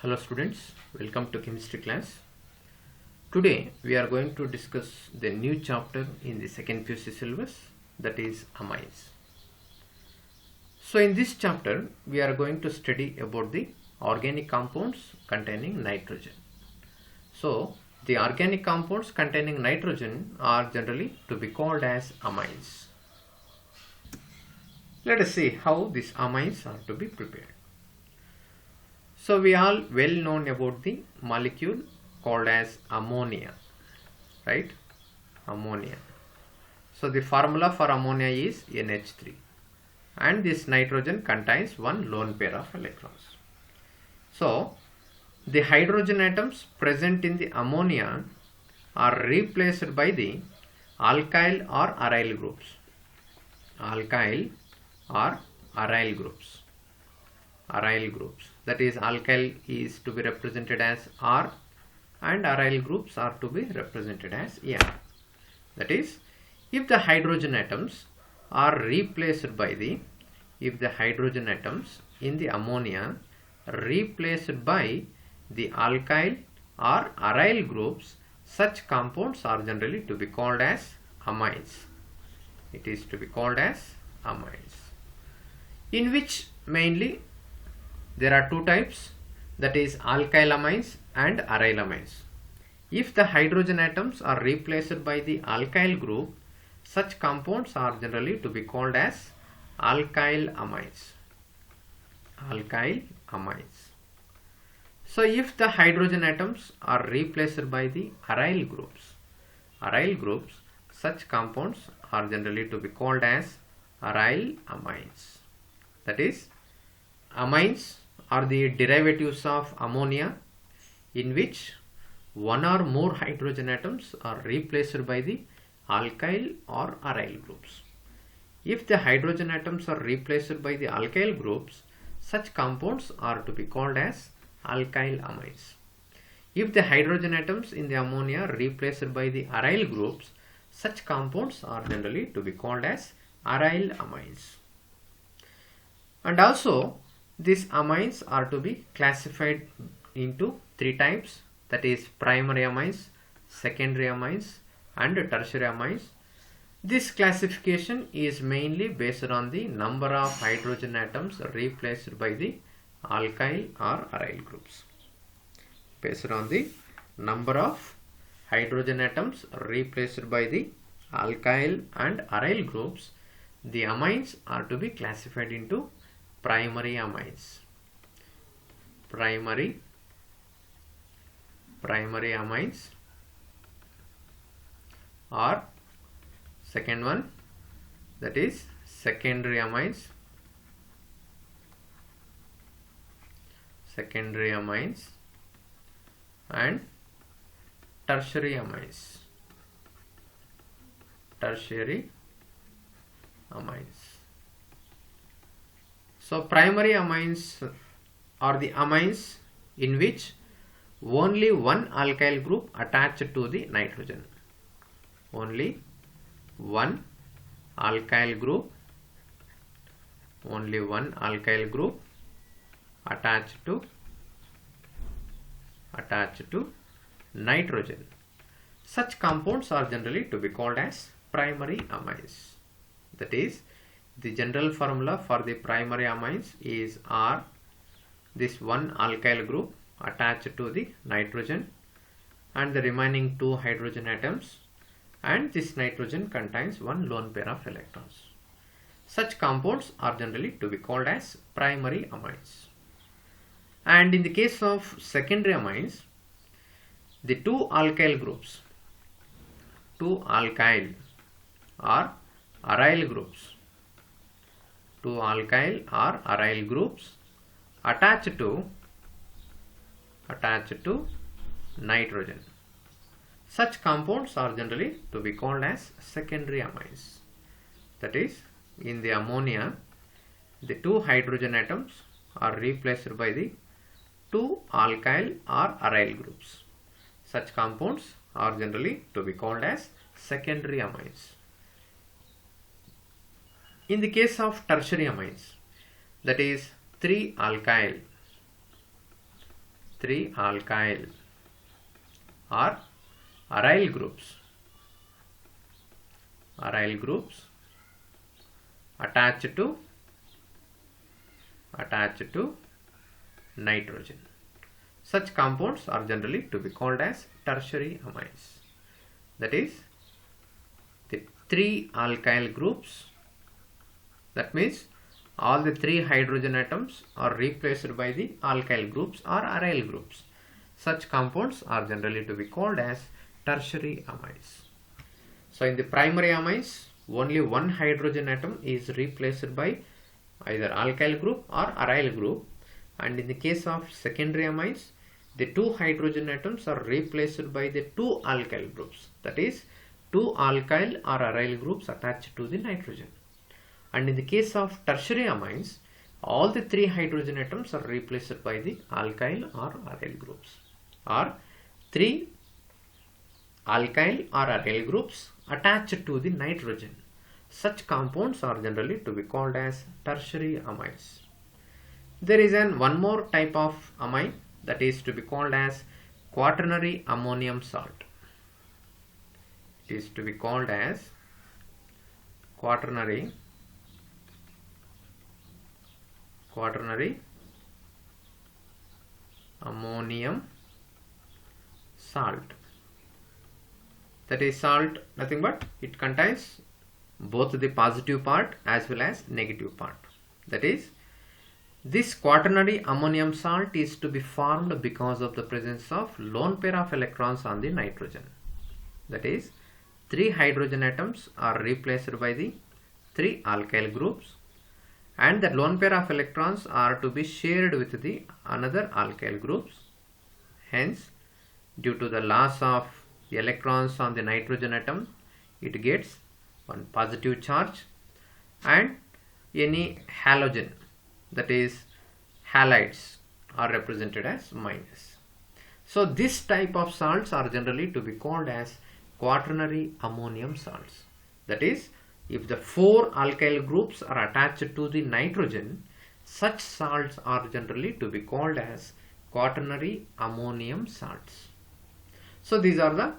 Hello students, welcome to chemistry class. Today we are going to discuss the new chapter in the second PUC syllabus, that is amines. So in this chapter we are going to study about the organic compounds containing nitrogen. So the organic compounds containing nitrogen are generally to be called as amines. Let us see how these amines are to be prepared. So we all well known about the molecule called as ammonia, right? Ammonia. So the formula for ammonia is NH3, and this nitrogen contains one lone pair of electrons. So the hydrogen atoms present in the ammonia are replaced by the alkyl or aryl groups. Alkyl or aryl groups. Aryl groups, that is alkyl is to be represented as R and aryl groups are to be represented as N. That is, if the hydrogen atoms are replaced by the hydrogen atoms in the ammonia replaced by the alkyl or aryl groups, such compounds are generally to be called as amines. It is to be called as amines, in which mainly there are two types, that is alkyl amines and aryl amines. If the hydrogen atoms are replaced by the alkyl group, such compounds are generally to be called as alkyl amines. Alkyl amines. So if the hydrogen atoms are replaced by the aryl groups, such compounds are generally to be called as aryl amines. That is, amines are the derivatives of ammonia in which one or more hydrogen atoms are replaced by the alkyl or aryl groups. If the hydrogen atoms are replaced by the alkyl groups, such compounds are to be called as alkyl amines. If the hydrogen atoms in the ammonia are replaced by the aryl groups, such compounds are generally to be called as aryl amines. And also these amines are to be classified into three types, that is primary amines, secondary amines and tertiary amines. This classification is mainly based on the number of hydrogen atoms replaced by the alkyl or aryl groups. Based on the number of hydrogen atoms replaced by the alkyl and aryl groups, the amines are to be classified into primary amines. Primary amines, or second one, that is secondary amines. Secondary amines and tertiary amines. Tertiary amines. So primary amines are the amines in which only one alkyl group attached to the nitrogen. Only one alkyl group attached to nitrogen. Such compounds are generally to be called as primary amines. That is, the general formula for the primary amines is R, this one alkyl group attached to the nitrogen and the remaining two hydrogen atoms, and this nitrogen contains one lone pair of electrons. Such compounds are generally to be called as primary amines. And in the case of secondary amines, the two alkyl groups, two alkyl or aryl groups, two alkyl or aryl groups attached to nitrogen. Such compounds are generally to be called as secondary amines. That is, in the ammonia, the two hydrogen atoms are replaced by the two alkyl or aryl groups. Such compounds are generally to be called as secondary amines. In the case of tertiary amines, that is 3 alkyl 3 alkyl or aryl groups attached to nitrogen. Such compounds are generally to be called as tertiary amines. That is, the 3 alkyl groups, that means all the 3 hydrogen atoms are replaced by the alkyl groups or aryl groups. Such compounds are generally to be called as tertiary amines. So in the primary amines, only one hydrogen atom is replaced by either alkyl group or aryl group, and in the case of secondary amines, the 2 hydrogen atoms are replaced by the 2 alkyl groups, that is 2 alkyl or aryl groups attached to the nitrogen. And in the case of tertiary amines, all the 3 hydrogen atoms are replaced by the alkyl or aryl groups, or 3 alkyl or aryl groups attached to the nitrogen. Such compounds are generally to be called as tertiary amines. There is one more type of amine that is to be called as quaternary ammonium salt. It is to be called as quaternary ammonium salt. That is salt, nothing but it contains both the positive part as well as negative part. That is, this quaternary ammonium salt is to be formed because of the presence of lone pair of electrons on the nitrogen. That is, 3 hydrogen atoms are replaced by the 3 alkyl groups, and that lone pair of electrons are to be shared with the another alkyl groups. Hence, due to the loss of electrons on the nitrogen atom, it gets one positive charge, and any halogen, that is halides, are represented as minus. So this type of salts are generally to be called as quaternary ammonium salts. That is, if the 4 alkyl groups are attached to the nitrogen, such salts are generally to be called as quaternary ammonium salts. So these are the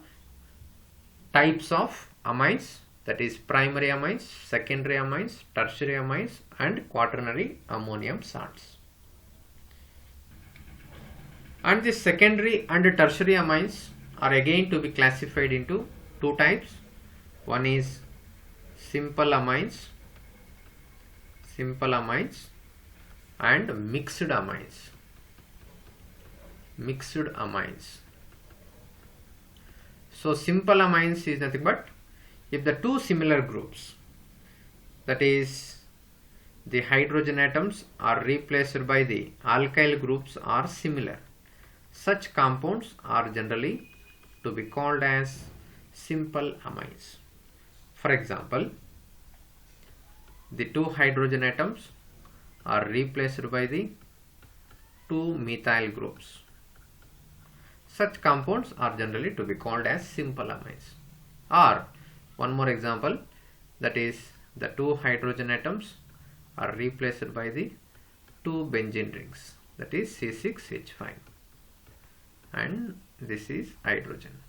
types of amines, that is primary amines, secondary amines, tertiary amines, and quaternary ammonium salts. And the secondary and tertiary amines are again to be classified into 2 types. One is simple amines and mixed amines. So simple amines is nothing but if the 2 similar groups, that is the hydrogen atoms, are replaced by the alkyl groups are similar, such compounds are generally to be called as simple amines. For example, the 2 hydrogen atoms are replaced by the 2 methyl groups. Such compounds are generally to be called as simple amines. Or one more example, that is the 2 hydrogen atoms are replaced by the 2 benzene rings, that is C6H5, and this is hydrogen,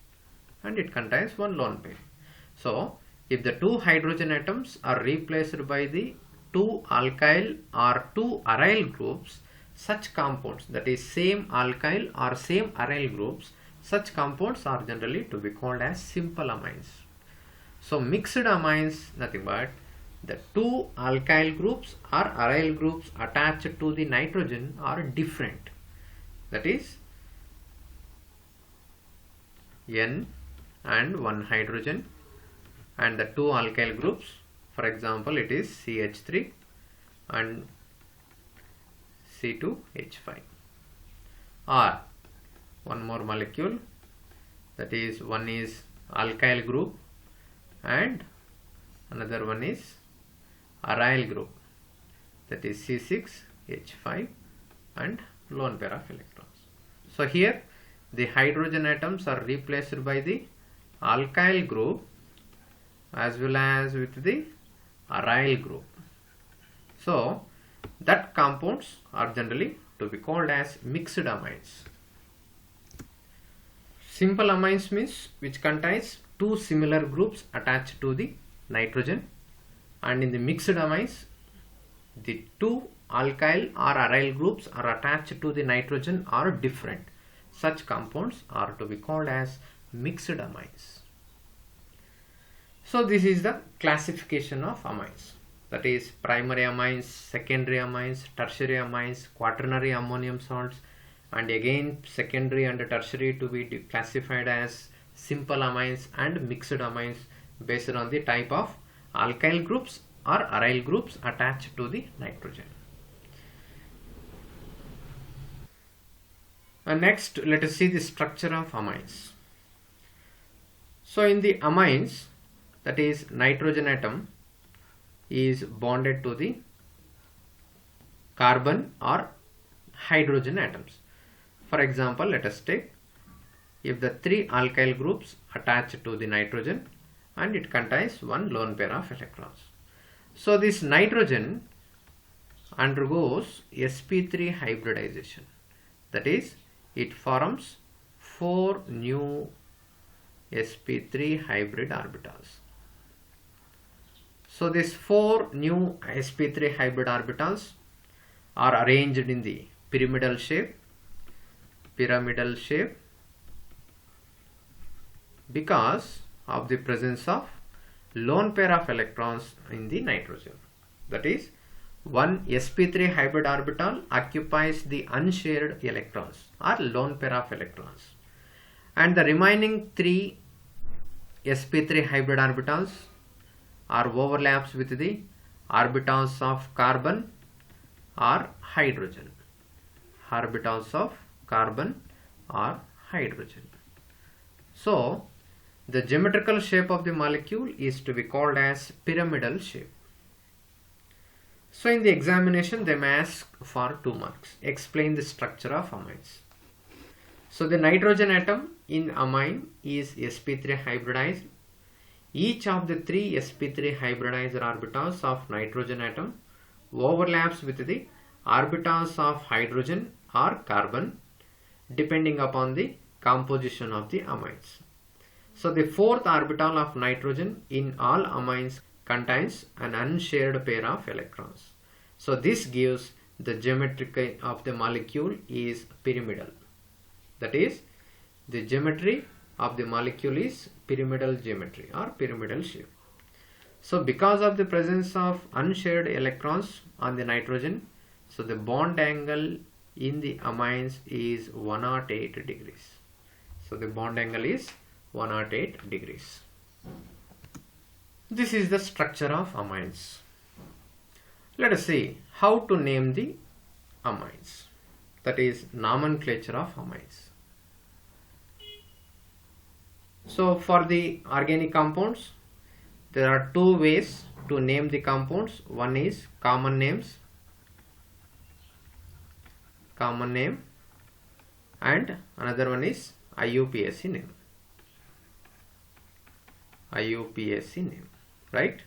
and it contains one lone pair. So if the 2 hydrogen atoms are replaced by the 2 alkyl or 2 aryl groups, such compounds, that is same alkyl or same aryl groups, such compounds are generally to be called as simple amines. So mixed amines, nothing but the 2 alkyl groups or aryl groups attached to the nitrogen are different. That is N and 1 hydrogen, and the 2 alkyl groups, for example it is CH3 and C2H5. Or one more molecule, that is one is alkyl group and another one is aryl group, that is C6H5 and lone pair of electrons. So here the hydrogen atoms are replaced by the alkyl group as well as with the aryl group. So that compounds are generally to be called as mixed amines. Simple amines means which contains two similar groups attached to the nitrogen, and in the mixed amines the two alkyl or aryl groups are attached to the nitrogen are different. Such compounds are to be called as mixed amines. So this is the classification of amines, that is primary amines, secondary amines, tertiary amines, quaternary ammonium salts, and again secondary and tertiary to be classified as simple amines and mixed amines based on the type of alkyl groups or aryl groups attached to the nitrogen. And next let us see the structure of amines. So in the amines, that is nitrogen atom is bonded to the carbon or hydrogen atoms. For example, let us take if the three alkyl groups attached to the nitrogen and it contains one lone pair of electrons. So this nitrogen undergoes sp3 hybridization, that is it forms 4 new sp3 hybrid orbitals. So these 4 new sp3 hybrid orbitals are arranged in the pyramidal shape because of the presence of lone pair of electrons in the nitrogen. That is, one sp3 hybrid orbital occupies the unshared electrons or lone pair of electrons, and the remaining 3 sp3 hybrid orbitals are overlaps with the orbitals of carbon or hydrogen. Orbitals of carbon or hydrogen. So the geometrical shape of the molecule is to be called as pyramidal shape. So in the examination they may ask for 2 marks. Explain the structure of amines. So the nitrogen atom in amine is sp3 hybridized. Each of the 3 sp3 hybridized orbitals of nitrogen atom overlaps with the orbitals of hydrogen or carbon depending upon the composition of the amines. So the 4th orbital of nitrogen in all amines contains an unshared pair of electrons. So this gives the geometry of the molecule is pyramidal. That is, the geometry of the molecule is pyramidal geometry or pyramidal shape. So because of the presence of unshared electrons on the nitrogen, so the bond angle in the amines is 108 degrees. So the bond angle is 108 degrees. This is the structure of amines. Let us see how to name the amines, that is nomenclature of amines. So for the organic compounds, there are 2 ways to name the compounds. One is common name, and another one is IUPAC name, right?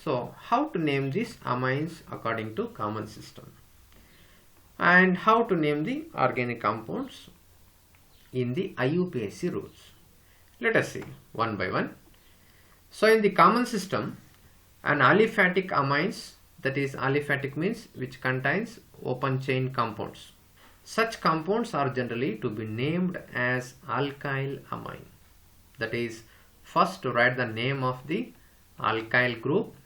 So how to name these amines according to common system, and how to name the organic compounds in the IUPAC rules. Let us see one by one. So in the common system, an aliphatic amines, that is aliphatic means which contains open chain compounds. Such compounds are generally to be named as alkyl amine. That is, first to write the name of the alkyl group,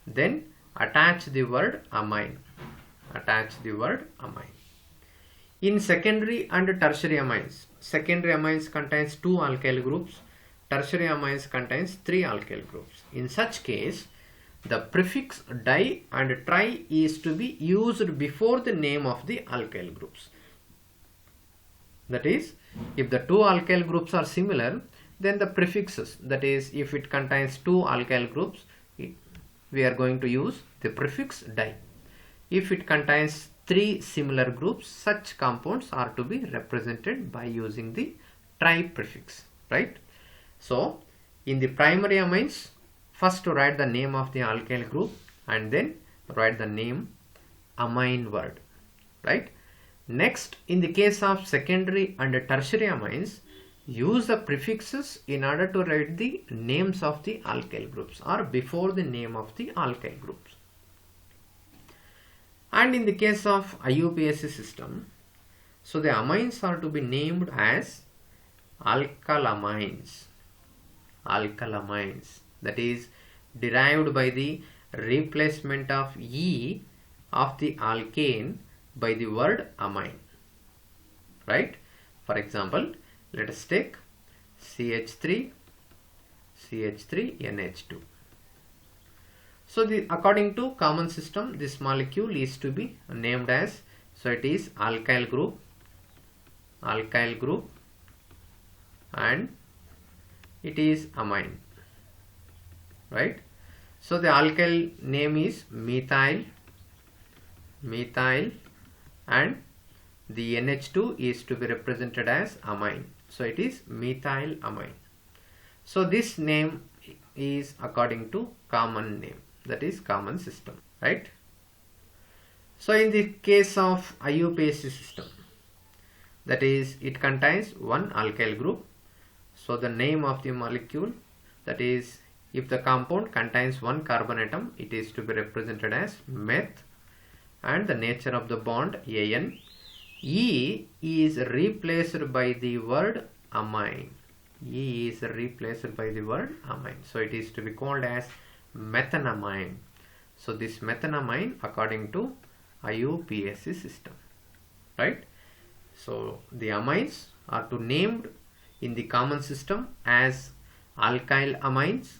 then attach the word amine. In secondary and tertiary amines contains 2 alkyl groups, tertiary amines contains 3 alkyl groups. In such case, the prefix di and tri is to be used before the name of the alkyl groups. That is, if the 2 alkyl groups are similar, then the prefixes, that is, if it contains 2 alkyl groups, we are going to use the prefix di. If it contains 3 similar groups, such compounds are to be represented by using the tri prefix, right? So in the primary amines, first to write the name of the alkyl group and then write the name amine word, right? Next, in the case of secondary and tertiary amines, use the prefixes in order to write the names of the alkyl groups or before the name of the alkyl groups. And in the case of IUPAC system, so the amines are to be named as alkylamines. Alkylamines, that is derived by the replacement of E of the alkane by the word amine, right? For example, let us take CH3NH2. So according to common system, this molecule is to be named as, so it is alkyl group, and it is amine, right? So the alkyl name is methyl, and the NH2 is to be represented as amine, so it is methyl amine. So this name is according to common name, that is common system, right? So in the case of IUPAC system, that is it contains one alkyl group, so the name of the molecule, that is if the compound contains one carbon atom, it is to be represented as meth, and the nature of the bond AN. E is replaced by the word amine. E is replaced by the word amine, so it is to be called as methanamine. So this methanamine according to IUPAC system, right? So the amines are to named in the common system as alkyl amines,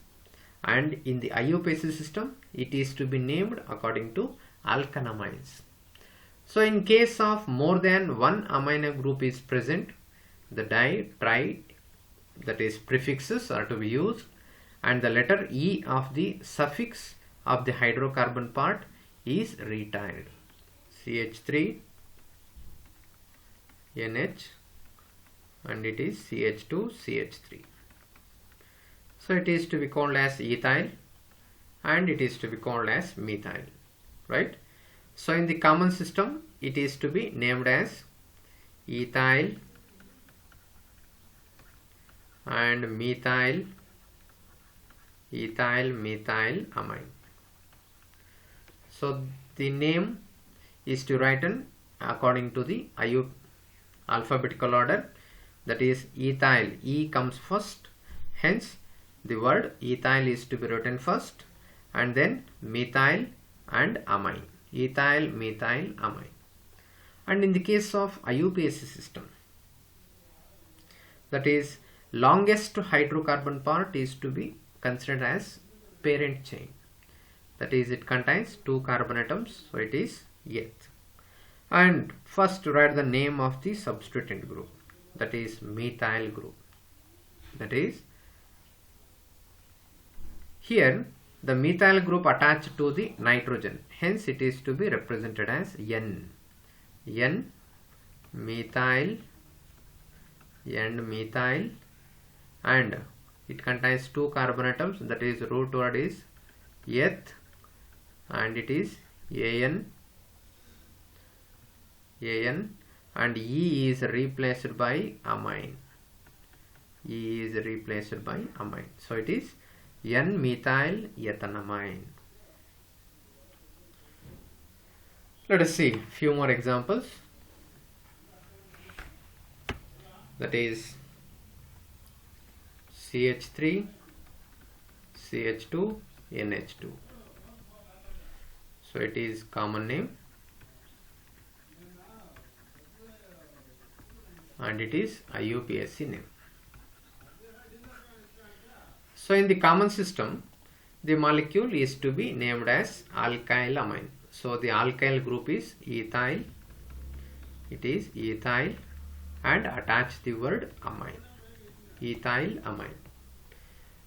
and in the IUPAC system it is to be named according to alkanamines. So in case of more than one amino group is present, the di, tri, that is prefixes are to be used, and the letter E of the suffix of the hydrocarbon part is retired. CH3NH, and it is CH2CH3. So it is to be called as ethyl, and it is to be called as methyl, right? So in the common system it is to be named as ethyl and methyl amine. So the name is to written according to the alphabetical order, that is ethyl, E comes first, hence the word ethyl is to be written first, and then methyl and amine, ethyl, methyl, amine. And in the case of IUPAC system, that is longest hydrocarbon part is to be considered as parent chain, that is it contains two carbon atoms, so it is eth. And first write the name of the substituent group, that is methyl group, that is here the methyl group attached to the nitrogen, hence it is to be represented as N methyl, and it contains two carbon atoms, that is root word is eth, and it is an, and E is replaced by amine. So it is N-methyl ethanamine. Let us see few more examples. That is CH3, CH2, NH2. So it is common name, and it is IUPAC name. So in the common system, the molecule is to be named as alkylamine. So the alkyl group is ethyl, it is ethyl, and attach the word amine, ethyl amine.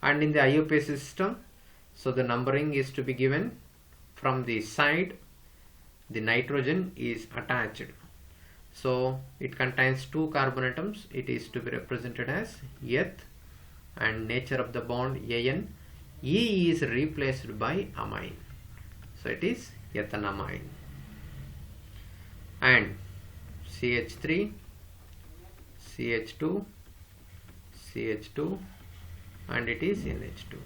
And in the IUPAC system, so the numbering is to be given from the side, the nitrogen is attached. So it contains two carbon atoms, it is to be represented as eth, and nature of the bond An. E is replaced by amine, so it is ethanamine. And CH3, CH2, CH2, and it is NH2.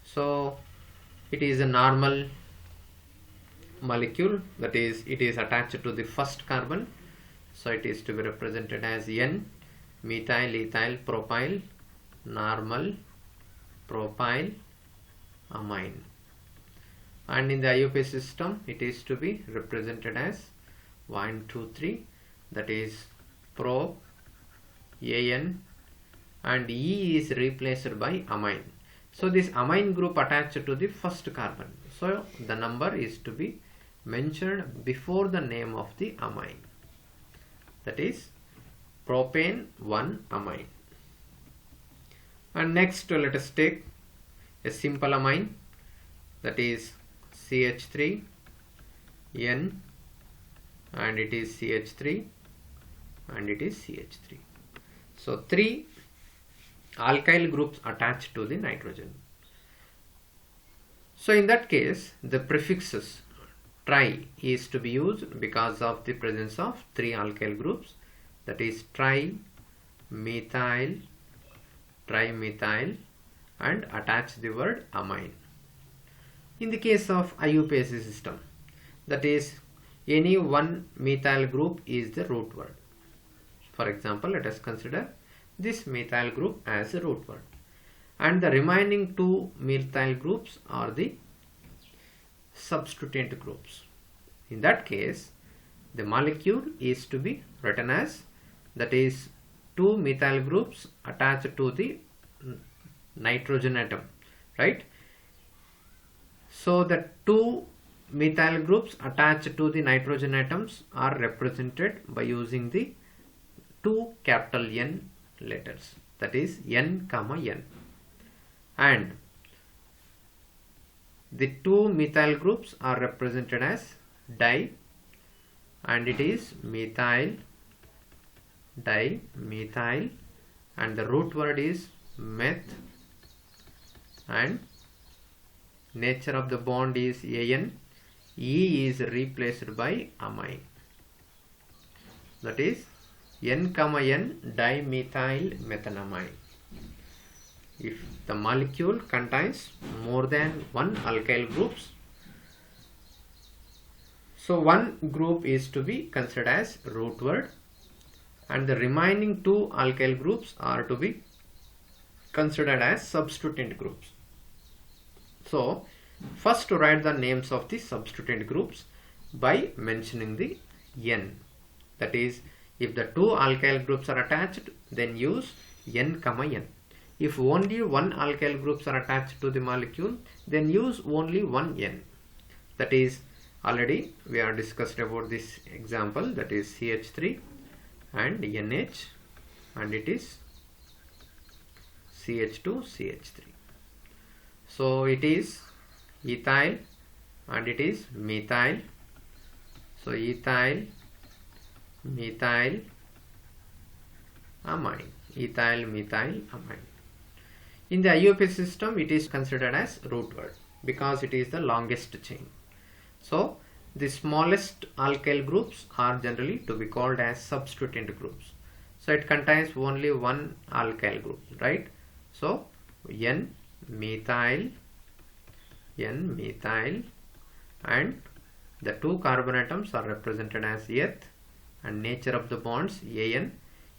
So it is a normal molecule, that is, it is attached to the first carbon, so it is to be represented as N, methyl, ethyl, propyl, normal, propyl, amine. And in the IUPAC system, it is to be represented as 1, 2, 3, that is prop, AN, and E is replaced by amine. So this amine group attached to the first carbon, so the number is to be mentioned before the name of the amine, that is propane 1 amine. And next let us take a simple amine, that is CH3, N, and it is CH3, and it is CH3. So 3 alkyl groups attached to the nitrogen. So in that case, the prefixes tri is to be used because of the presence of 3 alkyl groups, that is tri, methyl, trimethyl, and attach the word amine. In the case of IUPAC system, that is any one methyl group is the root word. For example, let us consider this methyl group as a root word, and the remaining 2 methyl groups are the substituent groups. In that case, the molecule is to be written as, that is 2 methyl groups attached to the nitrogen atom, right? So the 2 methyl groups attached to the nitrogen atoms are represented by using the 2 capital N letters, that is N, N, and the 2 methyl groups are represented as di, and it is methyl, dimethyl, and the root word is meth, and nature of the bond is AN. E is replaced by amine, that is N, N, dimethyl methanamine. If the molecule contains more than 1 alkyl groups, so 1 group is to be considered as root word, and the remaining 2 alkyl groups are to be considered as substituent groups. So first to write the names of the substituent groups by mentioning the N, that is if the 2 alkyl groups are attached, then use N, N. If only 1 alkyl groups are attached to the molecule, then use only 1 N. That is, already we are discussed about this example, that is CH3 and NH, and it is CH2, CH3. So it is ethyl and it is methyl. So ethyl, methyl, amine, ethyl, methyl, amine. In the IUPAC system, it is considered as root word because it is the longest chain. So the smallest alkyl groups are generally to be called as substituent groups. So it contains only 1 alkyl group, right? So N methyl, and the 2 carbon atoms are represented as eth, and nature of the bonds AN.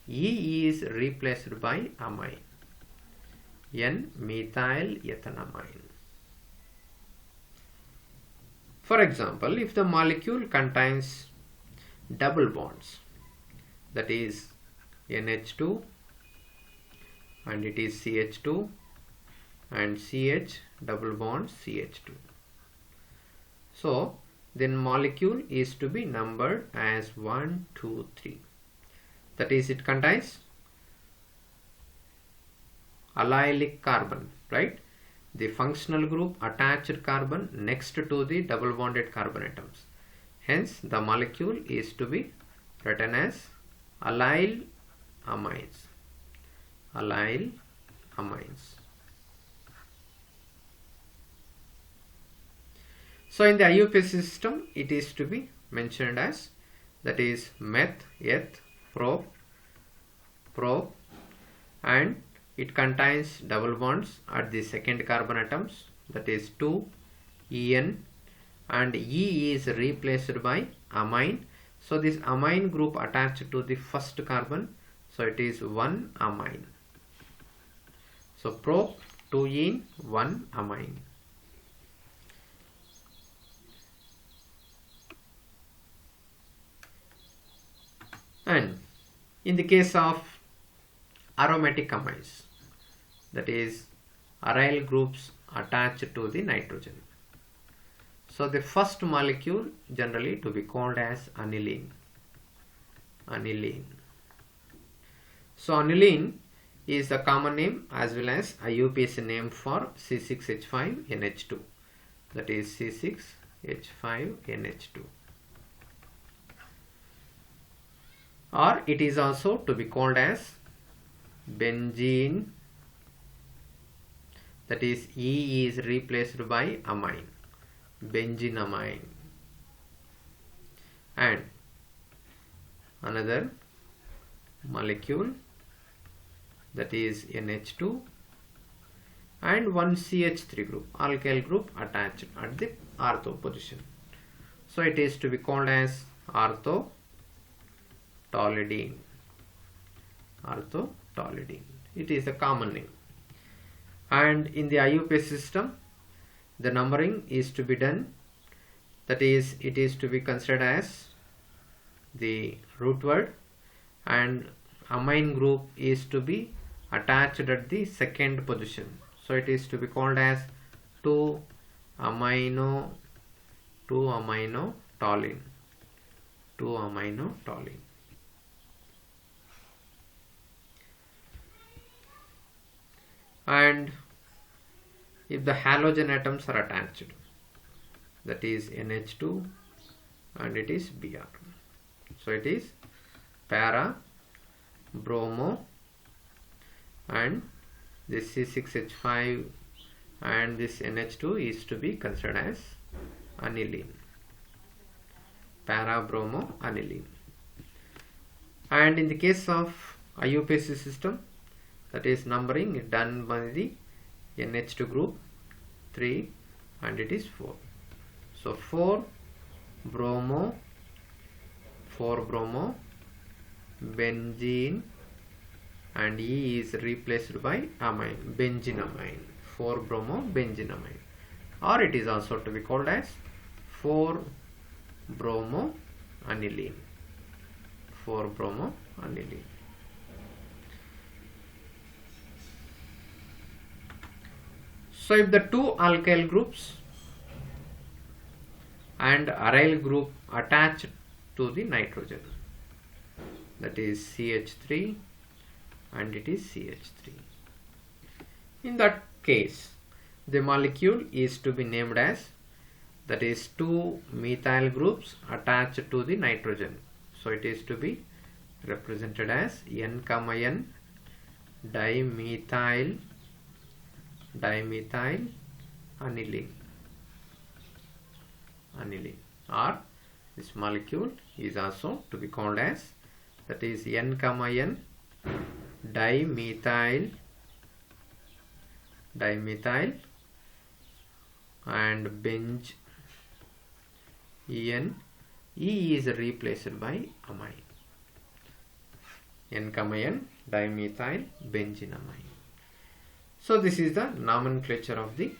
E is replaced by amine, N methyl ethanamine. For example, if the molecule contains double bonds, that is NH2 and it is CH2 and CH double bond CH2. So then molecule is to be numbered as 1, 2, 3. That is, it contains allylic carbon, right? The functional group attached carbon next to the double bonded carbon atoms. Hence the molecule is to be written as allyl amines. Allyl amines. So in the IUPAC system, it is to be mentioned as that is meth, eth, prop, and it contains double bonds at the second carbon atoms, that is 2 En, and E is replaced by amine. So this amine group attached to the first carbon, so it is 1 amine. So prop 2 En 1 amine. And in the case of aromatic amines, that is aryl groups attached to the nitrogen. So the first molecule generally to be called as aniline. Aniline. So aniline is the common name as well as IUPAC name for C6H5NH2, that is C6H5NH2. Or it is also to be called as benzene, that is E is replaced by amine, benzenamine. And another molecule, that is NH2, and one CH3 group, alkyl group attached at the ortho position. So it is to be called as orthotoluidine. Orthotoluidine. It is a common name. And in the IUPAC system, the numbering is to be done, that is it is to be considered as the root word, and amine group is to be attached at the second position. So it is to be called as 2-aminotoluene. 2-aminotoluene. And if the halogen atoms are attached, that is NH2 and it is Br. So it is para, bromo, and this C6H5 and this NH2 is to be considered as aniline. Para, bromo, aniline. And in the case of IUPAC system, that is numbering done by the NH2 group 3 and it is 4. So 4 bromo, benzene, and E is replaced by amine, benzenamine. 4 bromo, benzenamine, or it is also to be called as 4 bromo aniline. 4 bromo aniline. So if the two alkyl groups and aryl group attach to the nitrogen, that is CH3 and it is CH3, in that case the molecule is to be named as, that is 2 methyl groups attached to the nitrogen. So it is to be represented as N, N dimethyl aniline. Or this molecule is also to be called as, that is N, N dimethyl and benz En. E is replaced by amine. N, N dimethyl benzenamine. So this is the nomenclature of the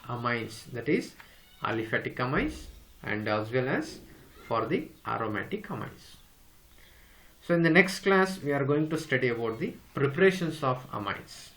amines, that is aliphatic amines, and as well as for the aromatic amines. So in the next class we are going to study about the preparations of amines.